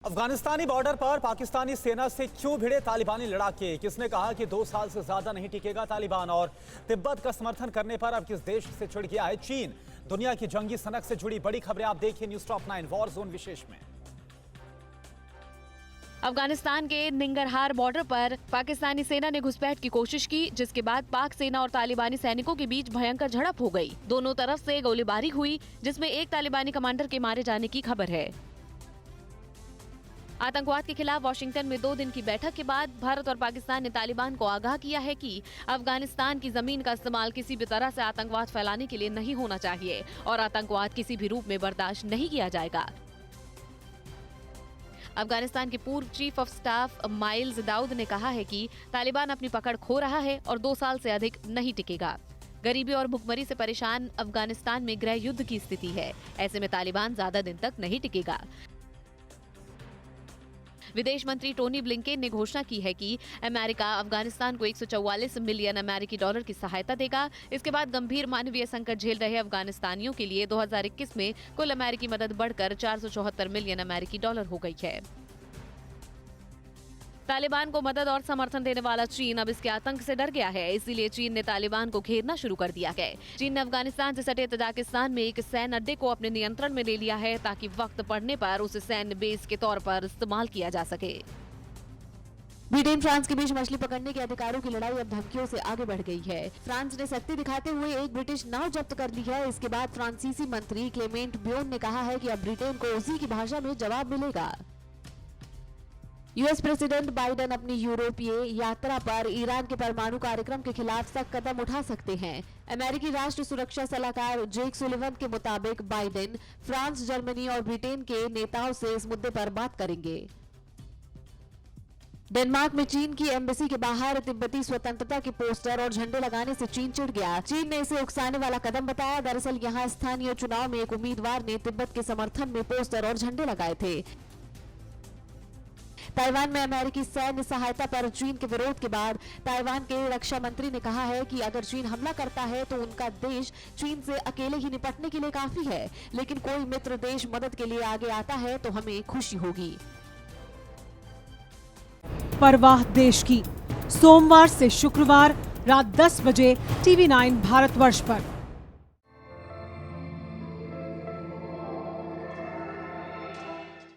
अफगानिस्तानी border पर पाकिस्तानी सेना से क्यों भिड़े तालिबानी लड़ाके? किसने कहा कि 2 साल से ज्यादा नहीं टिकेगा तालिबान? और तिब्बत का समर्थन करने पर अब किस देश से चिढ़ गया है चीन? दुनिया की जंगी सनक से जुड़ी बड़ी खबरें आप देखिए न्यूज टॉप 9 वॉर जोन विशेष में। अफगानिस्तान के निंगरहार बॉर्डर पर पाकिस्तानी सेना ने घुसपैठ की कोशिश की, जिसके बाद पाक सेना और तालिबानी सैनिकों के बीच भयंकर झड़प हो गई। दोनों तरफ से गोलीबारी हुई, जिसमें एक तालिबानी कमांडर के मारे जाने की खबर है। आतंकवाद के खिलाफ वाशिंगटन में 2 दिन की बैठक के बाद भारत और पाकिस्तान ने तालिबान को आगाह किया है कि अफगानिस्तान की जमीन का इस्तेमाल किसी भी तरह से आतंकवाद फैलाने के लिए नहीं होना चाहिए और आतंकवाद किसी भी रूप में बर्दाश्त नहीं किया जाएगा। अफगानिस्तान के पूर्व चीफ ऑफ स्टाफ माइल्स दाऊद ने कहा है कि तालिबान अपनी पकड़ खो रहा है और 2 साल से अधिक नहीं टिकेगा। गरीबी और भुखमरी से परेशान अफगानिस्तान में गृह युद्ध की स्थिति है। ऐसे में तालिबान ज्यादा दिन तक नहीं टिकेगा। विदेश मंत्री टोनी ब्लिंकेन ने घोषणा की है कि अमेरिका अफगानिस्तान को 144 मिलियन अमेरिकी डॉलर की सहायता देगा। इसके बाद गंभीर मानवीय संकट झेल रहे अफगानिस्तानियों के लिए 2021 में कुल अमेरिकी मदद बढ़कर 474 मिलियन अमेरिकी डॉलर हो गई है। तालिबान को मदद और समर्थन देने वाला चीन अब इसके आतंक से डर गया है, इसीलिए चीन ने तालिबान को घेरना शुरू कर दिया है। चीन ने अफगानिस्तान से सटे तजाकिस्तान में एक सैन्य अड्डे को अपने नियंत्रण में ले लिया है ताकि वक्त पड़ने पर उसे सैन्य बेस के तौर पर इस्तेमाल किया जा सके। ब्रिटेन फ्रांस के बीच मछली पकड़ने के अधिकारों की लड़ाई अब धमकियों से आगे बढ़ गई है। फ्रांस ने सख्ती दिखाते हुए एक ब्रिटिश नाव जब्त कर ली है। इसके बाद फ्रांसीसी मंत्री क्लेमेंट ब्योन ने कहा है कि अब ब्रिटेन को उसी की भाषा में जवाब मिलेगा। यूएस प्रेसिडेंट बाइडेन अपनी यूरोपीय यात्रा पर ईरान के परमाणु कार्यक्रम के खिलाफ सख्त कदम उठा सकते हैं। अमेरिकी राष्ट्रीय सुरक्षा सलाहकार जेक सुलिवन के मुताबिक बाइडेन फ्रांस, जर्मनी और ब्रिटेन के नेताओं से इस मुद्दे पर बात करेंगे। डेनमार्क में चीन की एम्बेसी के बाहर तिब्बती स्वतंत्रता के पोस्टर और झंडे लगाने से चीन चिढ़ गया। चीन ने इसे उकसाने वाला कदम बताया। दरअसल यहां स्थानीय चुनाव में एक उम्मीदवार ने तिब्बत के समर्थन में पोस्टर और झंडे लगाए थे। ताइवान में अमेरिकी सैन्य सहायता पर चीन के विरोध के बाद ताइवान के रक्षा मंत्री ने कहा है कि अगर चीन हमला करता है तो उनका देश चीन से अकेले ही निपटने के लिए काफी है, लेकिन कोई मित्र देश मदद के लिए आगे आता है तो हमें खुशी होगी। परवाह देश की, सोमवार से शुक्रवार रात 10 बजे TV9 भारतवर्ष पर।